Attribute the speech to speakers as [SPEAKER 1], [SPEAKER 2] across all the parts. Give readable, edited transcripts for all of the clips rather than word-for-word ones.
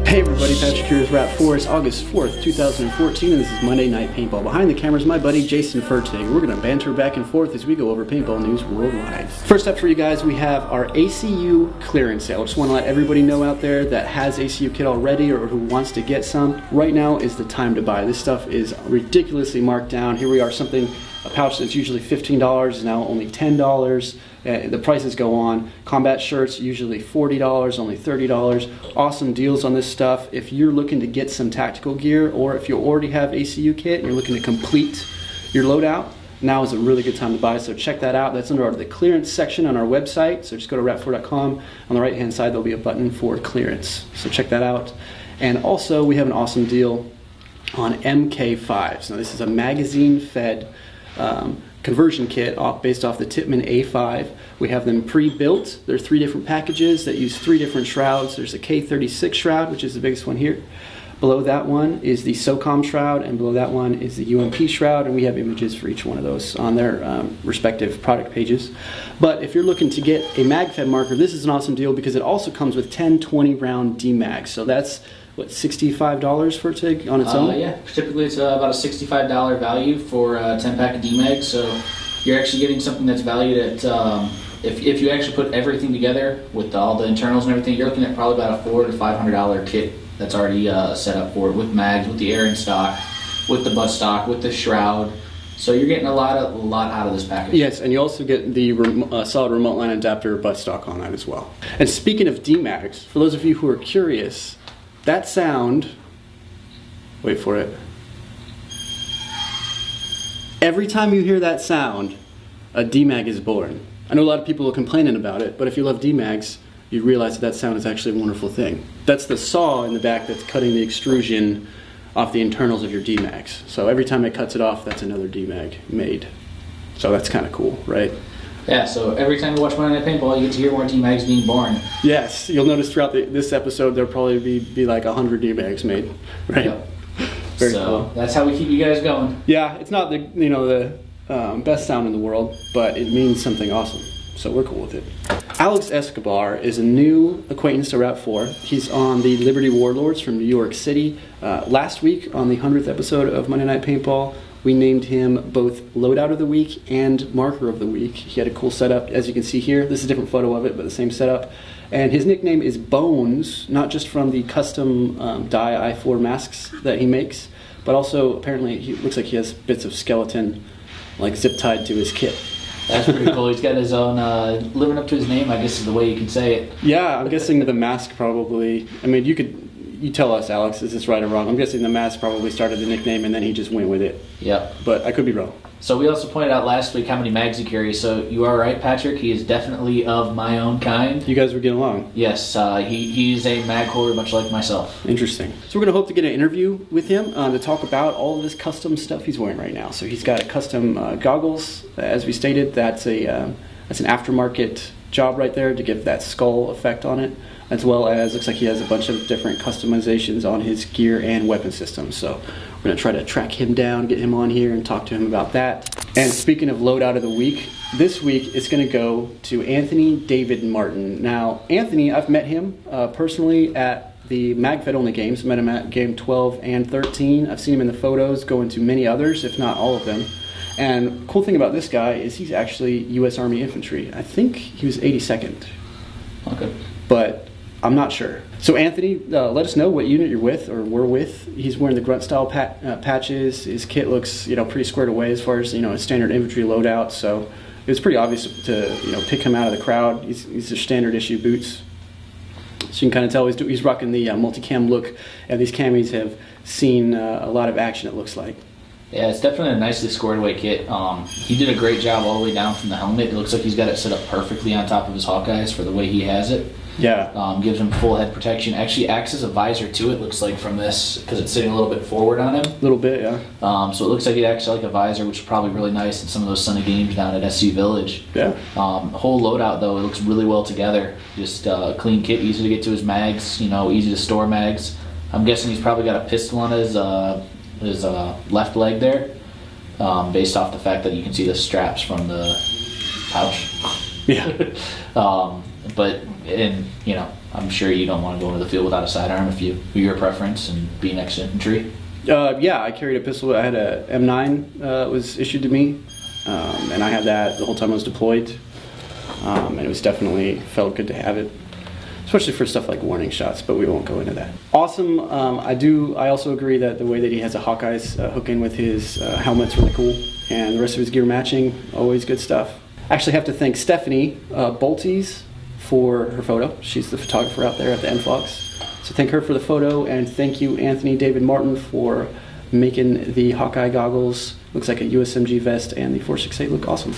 [SPEAKER 1] Hey everybody, Patrick here with Rap 4. It's August 4th, 2014, and this is Monday Night Paintball. Behind the camera is my buddy Jason Fertig. We're going to banter back and forth as we go over paintball news worldwide. First up for you guys, we have our ACU clearance sale. I just want to let everybody know out there that has ACU kit already or who wants to get some. Right now is the time to buy. This stuff is ridiculously marked down. Here we are, a pouch that's usually $15 is now only $10. The prices go on. Combat shirts usually $40, only $30. Awesome deals on this stuff. If you're looking to get some tactical gear, or if you already have ACU kit and you're looking to complete your loadout, now is a really good time to buy. So check that out. That's under the clearance section on our website. So just go to rap4.com. On the right hand side there'll be a button for clearance. So check that out. And also we have an awesome deal on MK5s. Now this is a magazine fed conversion kit based off the Tippmann A5. We have them pre-built. There are 3 different packages that use 3 different shrouds. There's a K36 shroud, which is the biggest one here. Below that one is the SOCOM shroud, and below that one is the UMP shroud, and we have images for each one of those on their respective product pages. But if you're looking to get a MagFed marker, this is an awesome deal because it also comes with 10 20-round DMAGs. So that's what, $65 for a TIG on its own?
[SPEAKER 2] Yeah, typically it's about a $65 value for a 10-pack of DMAGs, so you're actually getting something that's valued at, if you actually put everything together with all the internals and everything, you're looking at probably about a $400 to $500 kit that's already set up for it, with mags, with the air in stock, with the butt stock, with the shroud. So you're getting a lot out of this package.
[SPEAKER 1] Yes, and you also get the solid remote line adapter butt stock on that as well. And speaking of DMAGs, for those of you who are curious, that sound, wait for it. Every time you hear that sound, a DMAG is born. I know a lot of people are complaining about it, but if you love DMAGs, you realize that sound is actually a wonderful thing. That's the saw in the back that's cutting the extrusion off the internals of your DMAGs. So every time it cuts it off, that's another DMAG made. So that's kind of cool, right?
[SPEAKER 2] Yeah, so every time you watch Monday Night Paintball, you get to hear more DMAGs being born.
[SPEAKER 1] Yes, you'll notice throughout this episode there'll probably be like 100 DMAGs made, right?
[SPEAKER 2] Yep.
[SPEAKER 1] Very
[SPEAKER 2] so
[SPEAKER 1] cool.
[SPEAKER 2] That's how we keep you guys going.
[SPEAKER 1] Yeah, it's not the best sound in the world, but it means something awesome. So we're cool with it. Alex Escobar is a new acquaintance to Rap 4. He's on the Liberty Warlords from New York City. Last week on the 100th episode of Monday Night Paintball, we named him both Loadout of the Week and Marker of the Week. He had a cool setup, as you can see here. This is a different photo of it, but the same setup. And his nickname is Bones, not just from the custom dye I4 masks that he makes, but also apparently he looks like he has bits of skeleton like zip tied to his kit.
[SPEAKER 2] That's pretty cool. He's got his own, living up to his name, I guess is the way you can say it.
[SPEAKER 1] Yeah, I'm guessing the mask probably, I mean, you tell us, Alex, is this right or wrong? I'm guessing the mask probably started the nickname and then he just went with it.
[SPEAKER 2] Yep.
[SPEAKER 1] But I could be wrong.
[SPEAKER 2] So we also pointed out last week how many mags he carries. So you are right, Patrick. He is definitely of my own kind.
[SPEAKER 1] You guys were getting along.
[SPEAKER 2] Yes, he's a mag holder much like myself.
[SPEAKER 1] Interesting. So we're going to hope to get an interview with him to talk about all of this custom stuff he's wearing right now. So he's got custom goggles, as we stated. That's an aftermarket job right there to give that skull effect on it, as well as looks like he has a bunch of different customizations on his gear and weapon systems. So we're going to try to track him down, get him on here, and talk to him about that. And speaking of Loadout of the Week, this week it's going to go to Anthony David Martin. Now, Anthony, I've met him personally at the MagFed only games. Met him at game 12 and 13. I've seen him in the photos, going to many others, if not all of them. And cool thing about this guy is he's actually U.S. Army Infantry. I think he was 82nd.
[SPEAKER 2] Okay.
[SPEAKER 1] But I'm not sure. So Anthony, let us know what unit you're with or were with. He's wearing the grunt style patches. His kit looks, pretty squared away as far as a standard infantry loadout. So it was pretty obvious to pick him out of the crowd. He's a standard issue boots. So you can kind of tell he's rocking the multicam look, and these camis have seen a lot of action. It looks like.
[SPEAKER 2] Yeah, it's definitely a nicely squared away kit. He did a great job all the way down from the helmet. It looks like he's got it set up perfectly on top of his Hawkeyes for the way he has it.
[SPEAKER 1] Yeah.
[SPEAKER 2] Gives him full head protection. Actually acts as a visor too, it looks like, from this, because it's sitting a little bit forward on him.
[SPEAKER 1] A little bit, yeah.
[SPEAKER 2] So it looks like it acts like a visor, which is probably really nice in some of those sunny games down at SC Village.
[SPEAKER 1] Yeah.
[SPEAKER 2] Whole loadout though, it looks really well together. Just a clean kit, easy to get to his mags, easy to store mags. I'm guessing he's probably got a pistol on his left leg there, based off the fact that you can see the straps from the pouch.
[SPEAKER 1] Yeah.
[SPEAKER 2] But I'm sure you don't want to go into the field without a sidearm if your preference and being ex-infantry.
[SPEAKER 1] Yeah, I carried a pistol. I had a M9 was issued to me, and I had that the whole time I was deployed, and it was definitely felt good to have it, especially for stuff like warning shots, but we won't go into that. Awesome. I also agree that the way that he has a Hawkeyes hook in with his helmet's really cool, and the rest of his gear matching, always good stuff. I actually have to thank Stephanie Boltes for her photo. She's the photographer out there at the NFOX. So thank her for the photo, and thank you Anthony David Martin for making the Hawkeye goggles. Looks like a USMG vest and the 468 look awesome.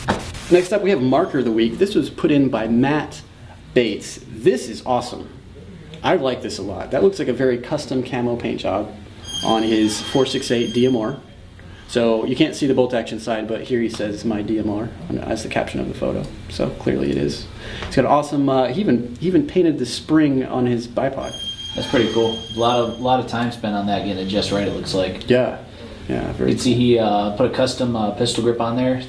[SPEAKER 1] Next up we have Marker of the Week. This was put in by Matt Bates. This is awesome. I like this a lot. That looks like a very custom camo paint job on his 468 DMR. So you can't see the bolt action side, but here he says my DMR as the caption of the photo. So clearly it is. He's got awesome. He even painted the spring on his bipod.
[SPEAKER 2] That's pretty cool. A lot of time spent on that, getting it just right. It looks like.
[SPEAKER 1] Yeah. Yeah, very.
[SPEAKER 2] You can see he put a custom pistol grip on there.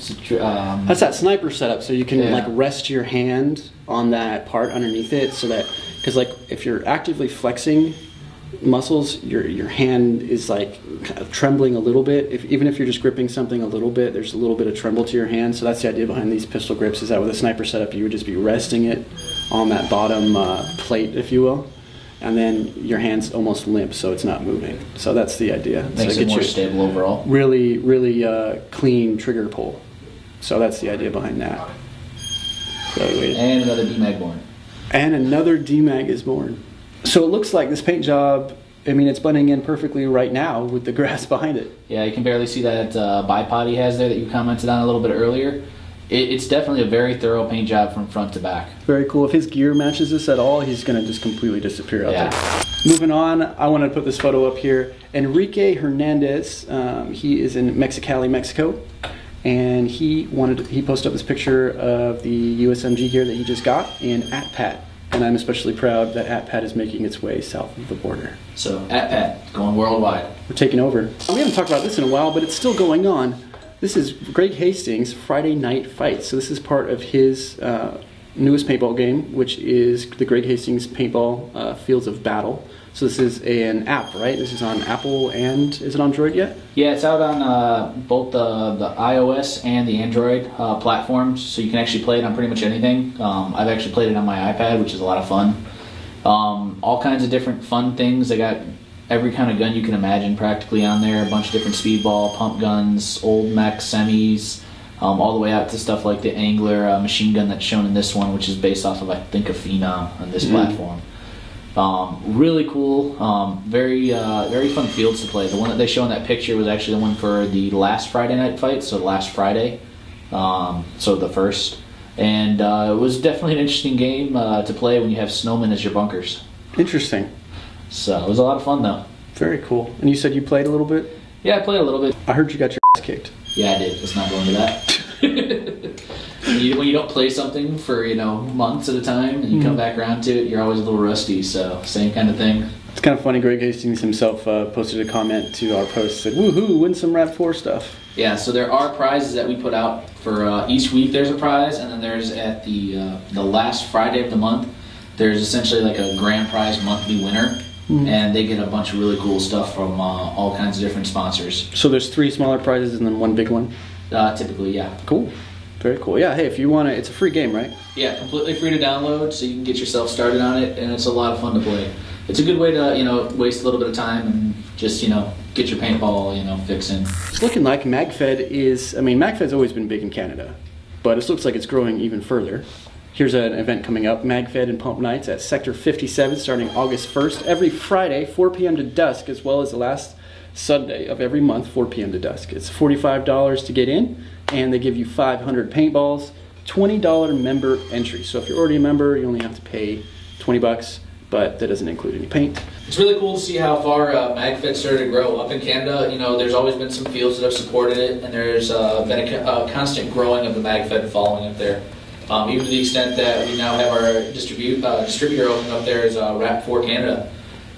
[SPEAKER 1] That's that sniper setup, so you can like rest your hand on that part underneath it, so that because like if you're actively flexing muscles, your hand is like kind of trembling a little bit. Even if you're just gripping something a little bit, there's a little bit of tremble to your hand. So that's the idea behind these pistol grips. Is that with a sniper setup, you would just be resting it on that bottom plate, if you will. And then your hand's almost limp, so it's not moving. So that's the idea.
[SPEAKER 2] Makes it more stable overall.
[SPEAKER 1] Really, really clean trigger pull. So that's the idea behind that.
[SPEAKER 2] And another DMAG born.
[SPEAKER 1] And another DMAG is born. So it looks like this paint job, I mean, it's blending in perfectly right now with the grass behind it.
[SPEAKER 2] Yeah, you can barely see that bipod he has there that you commented on a little bit earlier. It's definitely a very thorough paint job from front to back.
[SPEAKER 1] Very cool. If his gear matches this at all, he's going to just completely disappear out there. Moving on, I want to put this photo up here. Enrique Hernandez, he is in Mexicali, Mexico, and he posted up this picture of the USMG gear that he just got in AtPat. And I'm especially proud that AtPat is making its way south of the border.
[SPEAKER 2] So AtPat, going worldwide.
[SPEAKER 1] We're taking over. We haven't talked about this in a while, but it's still going on. This is Greg Hastings' Friday Night Fights. So this is part of his newest paintball game, which is the Greg Hastings Paintball Fields of Battle. So this is an app, right? This is on Apple, and is it on Android yet?
[SPEAKER 2] Yeah, it's out on both the iOS and the Android platforms, so you can actually play it on pretty much anything. I've actually played it on my iPad, which is a lot of fun. All kinds of different fun things. They got every kind of gun you can imagine practically on there. A bunch of different speedball, pump guns, old mech semis, all the way out to stuff like the Angler machine gun that's shown in this one, which is based off of, I think, a Phenom on this platform. Really cool, very fun fields to play. The one that they show in that picture was actually the one for the last Friday Night Fight, so last Friday, so the first. And it was definitely an interesting game to play when you have snowmen as your bunkers.
[SPEAKER 1] Interesting.
[SPEAKER 2] So it was a lot of fun, though.
[SPEAKER 1] Very cool. And you said you played a little bit?
[SPEAKER 2] Yeah, I played a little bit.
[SPEAKER 1] I heard you got your ass kicked.
[SPEAKER 2] Yeah, I did. Let's not go into that. When you don't play something for months at a time, and you come back around to it, you're always a little rusty. So same kind of thing.
[SPEAKER 1] It's kind of funny. Greg Hastings himself posted a comment to our post, said, "Woohoo! Win some Rap 4 stuff."
[SPEAKER 2] Yeah. So there are prizes that we put out for each week. There's a prize, and then there's at the last Friday of the month. There's essentially like a grand prize monthly winner. And they get a bunch of really cool stuff from all kinds of different sponsors.
[SPEAKER 1] So there's 3 smaller prizes and then 1 big one?
[SPEAKER 2] Typically, yeah.
[SPEAKER 1] Cool. Very cool. Yeah, hey, if you want to, it's a free game, right?
[SPEAKER 2] Yeah, completely free to download, so you can get yourself started on it, and it's a lot of fun to play. It's a good way to, waste a little bit of time and just, get your paintball, fixing.
[SPEAKER 1] It's looking like MagFed is, MagFed's always been big in Canada, but it looks like it's growing even further. Here's an event coming up, MagFed and Pump Nights at Sector 57 starting August 1st. Every Friday, 4 p.m. to dusk, as well as the last Sunday of every month, 4 p.m. to dusk. It's $45 to get in, and they give you 500 paintballs, $20 member entry. So if you're already a member, you only have to pay $20, but that doesn't include any paint.
[SPEAKER 2] It's really cool to see how far MagFed started to grow. Up in Canada, there's always been some fields that have supported it, and there's been a constant growing of the MagFed following up there. Even to the extent that we now have our distributor open up there is Rap 4 Canada.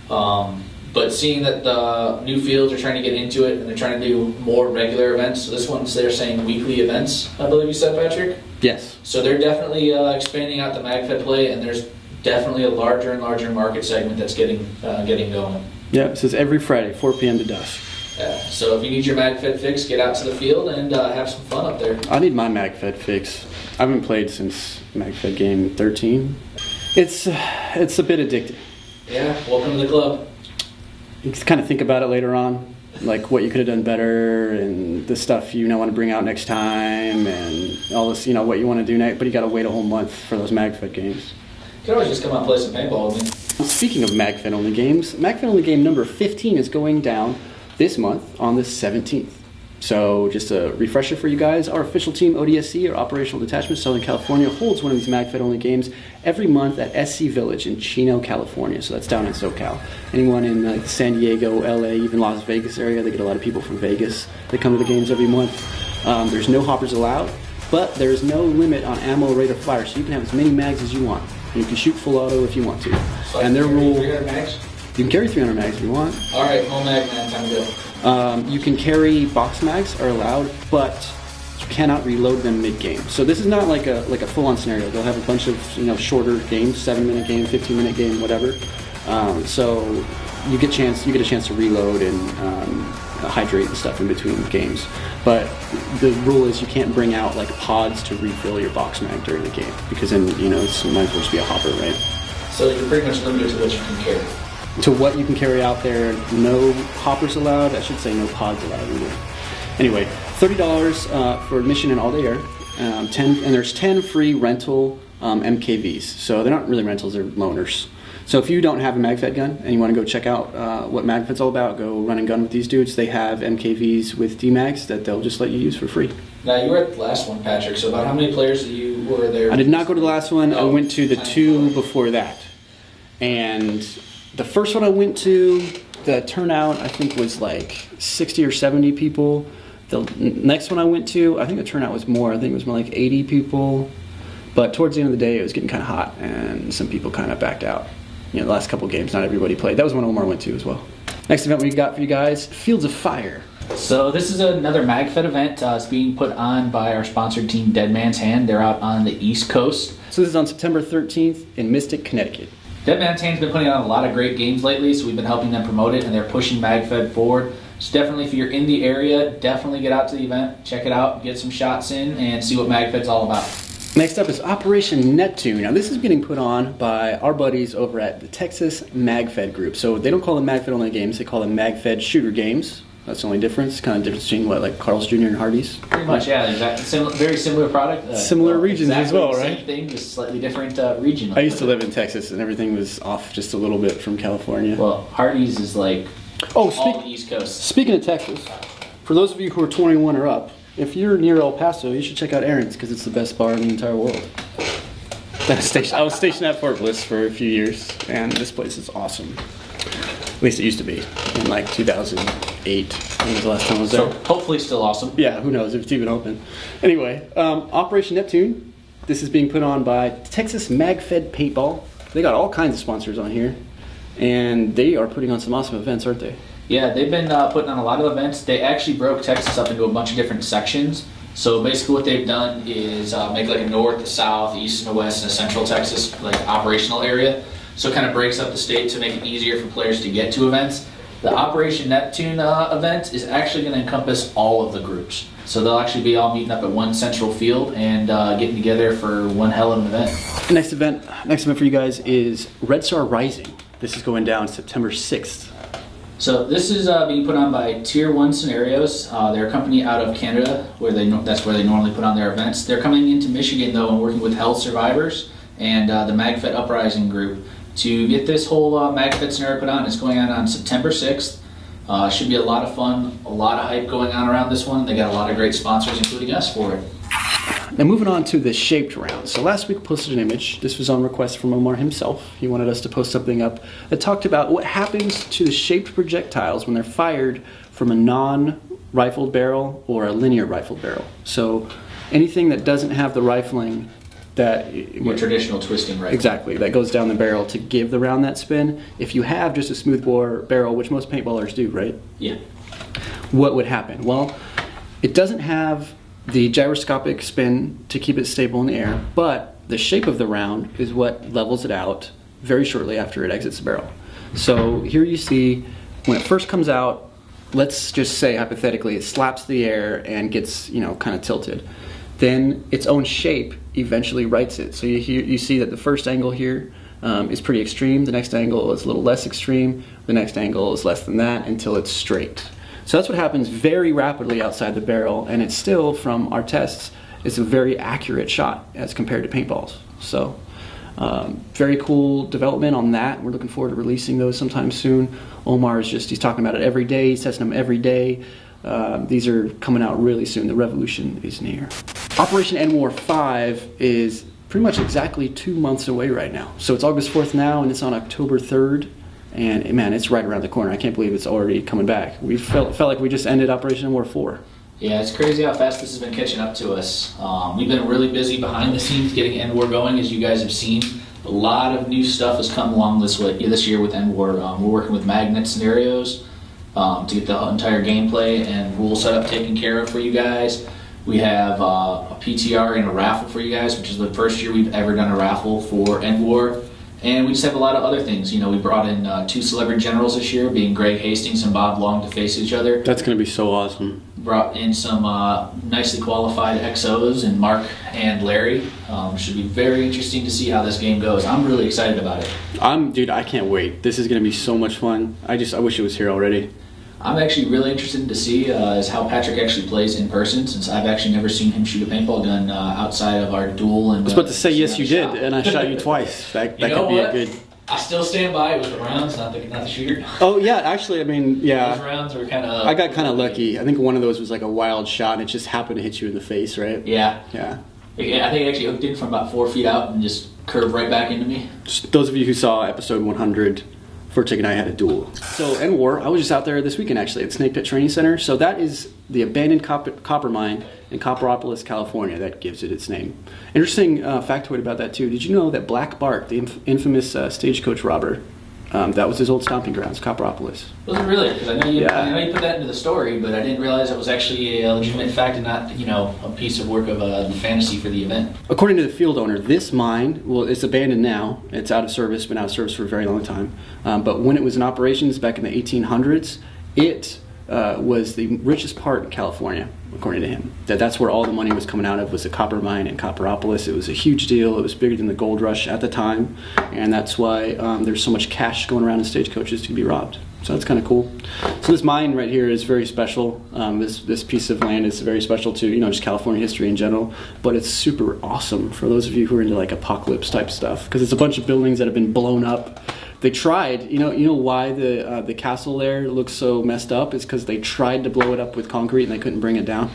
[SPEAKER 2] But seeing that the new fields are trying to get into it and they're trying to do more regular events, so this one's they're saying weekly events, I believe you said, Patrick?
[SPEAKER 1] Yes.
[SPEAKER 2] So they're definitely expanding out the MagFed play, and there's definitely a larger and larger market segment that's getting going.
[SPEAKER 1] Yeah, it says every Friday, 4 p.m. to dusk.
[SPEAKER 2] So if you need your MagFed fix, get out to the field and have some fun up there.
[SPEAKER 1] I need my MagFed fix. I haven't played since MagFed game 13. It's a bit addicting.
[SPEAKER 2] Yeah, welcome to the club.
[SPEAKER 1] You kind of think about it later on, like what you could have done better and the stuff you want to bring out next time and all this, what you want to do next, but you got to wait a whole month for those MagFed games.
[SPEAKER 2] You can always just come out and play some paintball with me.
[SPEAKER 1] Speaking of MagFed only games, MagFed only game number 15 is going down this month on the 17th. So just a refresher for you guys, our official team, ODSC, or Operational Detachment Southern California, holds one of these MagFed only games every month at SC Village in Chino, California. So that's down in SoCal. Anyone in San Diego, LA, even Las Vegas area, they get a lot of people from Vegas that come to the games every month. There's no hoppers allowed, but there's no limit on ammo, rate, or fire, so you can have as many mags as you want. You can shoot full auto if you want to.
[SPEAKER 2] So
[SPEAKER 1] and their rule,
[SPEAKER 2] 300 mags?
[SPEAKER 1] You can carry 300 mags if you want.
[SPEAKER 2] All right, full mag, man, time to go.
[SPEAKER 1] You can carry box mags are allowed, but you cannot reload them mid-game. So this is not like a full-on scenario. They'll have a bunch of shorter games, 7-minute game, 15-minute game, whatever. So you get a chance to reload and hydrate and stuff in between games. But the rule is you can't bring out like pods to refill your box mag during the game, because then it might as well just be a hopper, right?
[SPEAKER 2] So you're pretty much limited to what you can carry.
[SPEAKER 1] To what you can carry out there, no hoppers allowed. I should say no pods allowed either. Anyway, $30 for admission and all-day air. 10, and there's 10 free rental MKVs. So they're not really rentals; they're loaners. So if you don't have a MagFed gun and you want to go check out what MagFed's all about, go run and gun with these dudes. They have MKVs with DMags that they'll just let you use for free.
[SPEAKER 2] Now, you were at the last one, Patrick, so about how many players you were there?
[SPEAKER 1] I did not go to the last one. I went to the two before that. And the first one I went to, the turnout, I think, was like 60 or 70 people. The next one I went to, I think the turnout was more. I think it was more like 80 people. But towards the end of the day, it was getting kind of hot, and some people kind of backed out. The last couple games, not everybody played. That was one Omar went to as well. Next event we got for you guys, Fields of Fire.
[SPEAKER 2] So this is another MagFed event. It's being put on by our sponsored team, Dead Man's Hand. They're out on the East Coast.
[SPEAKER 1] So this is on September 13th in Mystic, Connecticut.
[SPEAKER 2] Dead Man's Hand's been putting on a lot of great games lately, so we've been helping them promote it, and they're pushing MagFed forward. So definitely, if you're in the area, definitely get out to the event, check it out, get some shots in, and see what MagFed's all about.
[SPEAKER 1] Next up is Operation Neptune. Now this is getting put on by our buddies over at the Texas MagFed group. So they don't call them MagFed only games, they call them MagFed shooter games. That's the only difference. Kind of difference between like Carl's Jr. and Hardee's.
[SPEAKER 2] Pretty much, yeah. Exactly. Very similar product.
[SPEAKER 1] Similar regions as well, right?
[SPEAKER 2] Same thing, just slightly different region.
[SPEAKER 1] I used to live in Texas, and everything was off just a little bit from California.
[SPEAKER 2] Well, Hardee's is like all the East Coast.
[SPEAKER 1] Speaking of Texas, for those of you who are 21 or up, if you're near El Paso, you should check out Aaron's, because it's the best bar in the entire world. I was stationed at Fort Bliss for a few years, and this place is awesome. At least it used to be, in like 2008. That was the last time I was there.
[SPEAKER 2] So hopefully still awesome.
[SPEAKER 1] Yeah, who knows if it's even open. Anyway, Operation Neptune. This is being put on by Texas MagFed Paintball. They got all kinds of sponsors on here, and they are putting on some awesome events, aren't they?
[SPEAKER 2] Yeah, they've been putting on a lot of events. They actually broke Texas up into a bunch of different sections. So basically what they've done is make like a north, a south, east, and a west, and a central Texas like operational area. So it kind of breaks up the state to make it easier for players to get to events. The Operation Neptune event is actually going to encompass all of the groups. So they'll actually be all meeting up at one central field and getting together for one hell of an event.
[SPEAKER 1] The next event for you guys is Red Star Rising. This is going down September 6th.
[SPEAKER 2] So this is being put on by Tier 1 Scenarios. They're a company out of Canada, that's where they normally put on their events. They're coming into Michigan, though, and working with Health Survivors and the MagFed Uprising group to get this whole MagFed scenario put on. It's going on September 6th. Should be a lot of fun, a lot of hype going on around this one. They got a lot of great sponsors, including us, for it.
[SPEAKER 1] Now moving on to the shaped round. So last week we posted an image. This was on request from Omar himself. He wanted us to post something up that talked about what happens to the shaped projectiles when they're fired from a non-rifled barrel or a linear rifled barrel. So anything that doesn't have the rifling that...
[SPEAKER 2] More traditional twisting rifle.
[SPEAKER 1] Exactly, that goes down the barrel to give the round that spin. If you have just a smoothbore barrel, which most paintballers do, right?
[SPEAKER 2] Yeah.
[SPEAKER 1] What would happen? Well, it doesn't have the gyroscopic spin to keep it stable in the air, but the shape of the round is what levels it out very shortly after it exits the barrel. So here you see when it first comes out, let's just say hypothetically it slaps the air and gets, you know, kind of tilted. Then its own shape eventually rights it. So you see that the first angle here is pretty extreme, the next angle is a little less extreme, the next angle is less than that until it's straight. So that's what happens very rapidly outside the barrel, and it's still, from our tests, it's a very accurate shot as compared to paintballs. So very cool development on that. We're looking forward to releasing those sometime soon. Omar is he's talking about it every day, he's testing them every day. These are coming out really soon. The revolution is near. Operation End War 5 is pretty much exactly 2 months away right now. So it's August 4th now, and it's on October 3rd. And man, it's right around the corner. I can't believe it's already coming back. We felt like we just ended Operation End War 4.
[SPEAKER 2] Yeah, it's crazy how fast this has been catching up to us. We've been really busy behind the scenes getting End War going, as you guys have seen. A lot of new stuff has come along this year with End War. We're working with magnet scenarios to get the entire gameplay and rule setup taken care of for you guys. We have a PTR and a raffle for you guys, which is the first year we've ever done a raffle for End War. And we just have a lot of other things. You know, we brought in 2 celebrity generals this year, being Greg Hastings and Bob Long, to face each other.
[SPEAKER 1] That's going to be so awesome.
[SPEAKER 2] Brought in some nicely qualified XOs in Mark and Larry. Should be very interesting to see how this game goes. I'm really excited about it.
[SPEAKER 1] Dude, I can't wait. This is going to be so much fun. I wish it was here already.
[SPEAKER 2] I'm actually really interested to see is how Patrick actually plays in person, since I've actually never seen him shoot a paintball gun outside of our duel. And
[SPEAKER 1] I was about to say, yes, you did, and I shot you twice. That could be a good...
[SPEAKER 2] I still stand by. It was the rounds, not the shooter.
[SPEAKER 1] Oh, yeah, actually, I mean, yeah.
[SPEAKER 2] Those rounds were kind of...
[SPEAKER 1] I got kind of lucky. I think one of those was like a wild shot, and it just happened to hit you in the face, right?
[SPEAKER 2] Yeah.
[SPEAKER 1] Yeah.
[SPEAKER 2] I think it actually hooked in from about 4 feet out and just curved right back into me.
[SPEAKER 1] Just those of you who saw episode 100... Furtick and I had a duel. So, End War, I was just out there this weekend actually at Snake Pit Training Center. So that is the abandoned copper mine in Copperopolis, California. That gives it its name. Interesting factoid about that too. Did you know that Black Bart, the infamous stagecoach robber, that was his old stomping grounds, Copperopolis?
[SPEAKER 2] Was it really? Because I know you put that into the story, but I didn't realize it was actually a legitimate fact and not, you know, a piece of work of the fantasy for the event. According
[SPEAKER 1] to the field owner, this mine, well, it's abandoned now. It's out of service, been out of service for a very long time. But when it was in operations back in the 1800s, it was the richest part in California, according to him. That's where all the money was coming out of, was the copper mine in Copperopolis. It was a huge deal. It was bigger than the gold rush at the time, and that's why there's so much cash going around in stagecoaches to be robbed. So that's kind of cool. So this mine right here is very special. This piece of land is very special to, you know, just California history in general, but it's super awesome for those of you who are into like apocalypse type stuff, because it's a bunch of buildings that have been blown up. They tried, you know why the castle there looks so messed up? It's because they tried to blow it up with concrete and they couldn't bring it down.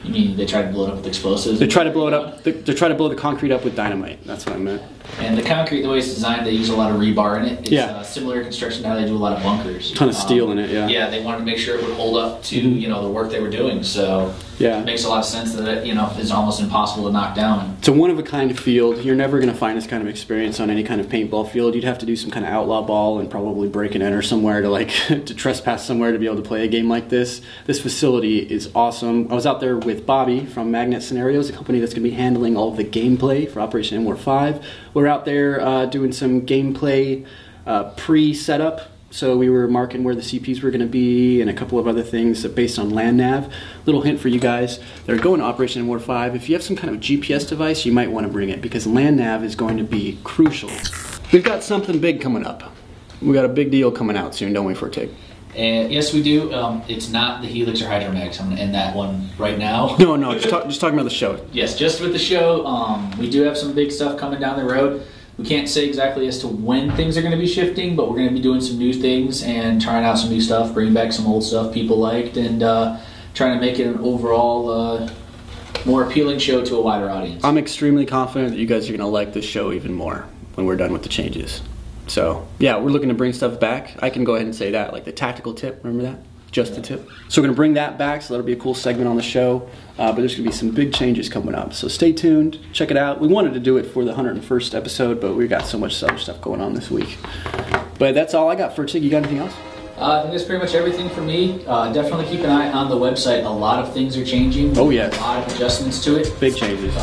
[SPEAKER 2] You mean they tried to blow it up with explosives?
[SPEAKER 1] They tried to blow it up. They tried to blow the concrete up with dynamite. That's what I meant.
[SPEAKER 2] And the concrete, the way it's designed, they use a lot of rebar in it.
[SPEAKER 1] It's
[SPEAKER 2] similar construction to how they do a lot of bunkers.
[SPEAKER 1] A ton of steel in it, yeah.
[SPEAKER 2] Yeah, they wanted to make sure it would hold up to you know, the work they were doing. So
[SPEAKER 1] yeah,
[SPEAKER 2] it makes a lot of sense that it, you know, is almost impossible to knock down.
[SPEAKER 1] It's a one-of-a-kind field. You're never going to find this kind of experience on any kind of paintball field. You'd have to do some kind of outlaw ball and probably break and enter somewhere to to trespass somewhere to be able to play a game like this. This facility is awesome. I was out there with Bobby from Magnet Scenarios, a company that's going to be handling all of the gameplay for Operation End War 5. We're out there doing some gameplay pre-setup. So we were marking where the CPs were going to be and a couple of other things based on land nav. Little hint for you guys that are going to Operation End War 5. If you have some kind of GPS device, you might want to bring it because land nav is going to be crucial. We've got something big coming up. We got a big deal coming out soon, don't we, Fortig?
[SPEAKER 2] And yes, we do. It's not the Helix or Hydromax. I'm going to end that one right now.
[SPEAKER 1] No, just talking about the show.
[SPEAKER 2] Yes, just with the show. We do have some big stuff coming down the road. We can't say exactly as to when things are going to be shifting, but we're going to be doing some new things and trying out some new stuff, bringing back some old stuff people liked, and trying to make it an overall more appealing show to a wider audience.
[SPEAKER 1] I'm extremely confident that you guys are going to like this show even more when we're done with the changes. So, yeah, we're looking to bring stuff back. I can go ahead and say that, like the tactical tip, remember that? Just the tip. So we're going to bring that back, so that'll be a cool segment on the show. But there's going to be some big changes coming up. So stay tuned, check it out. We wanted to do it for the 101st episode, but we got so much other stuff going on this week. But that's all I got for Tig. You got anything else?
[SPEAKER 2] I think that's pretty much everything for me. Definitely keep an eye on the website. A lot of things are changing.
[SPEAKER 1] Oh, yes.
[SPEAKER 2] A lot of adjustments to it.
[SPEAKER 1] Big changes.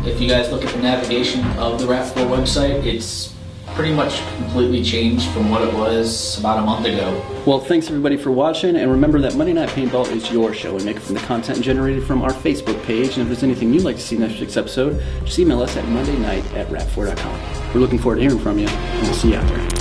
[SPEAKER 2] If you guys look at the navigation of the RAP4 website, it's pretty much completely changed from what it was about a month ago.
[SPEAKER 1] Well, thanks everybody for watching, and remember that Monday Night Paintball is your show. We make it from the content generated from our Facebook page, and if there's anything you'd like to see in next week's episode, just email us at mondaynight@rap4.com. We're looking forward to hearing from you, and we'll see you out there.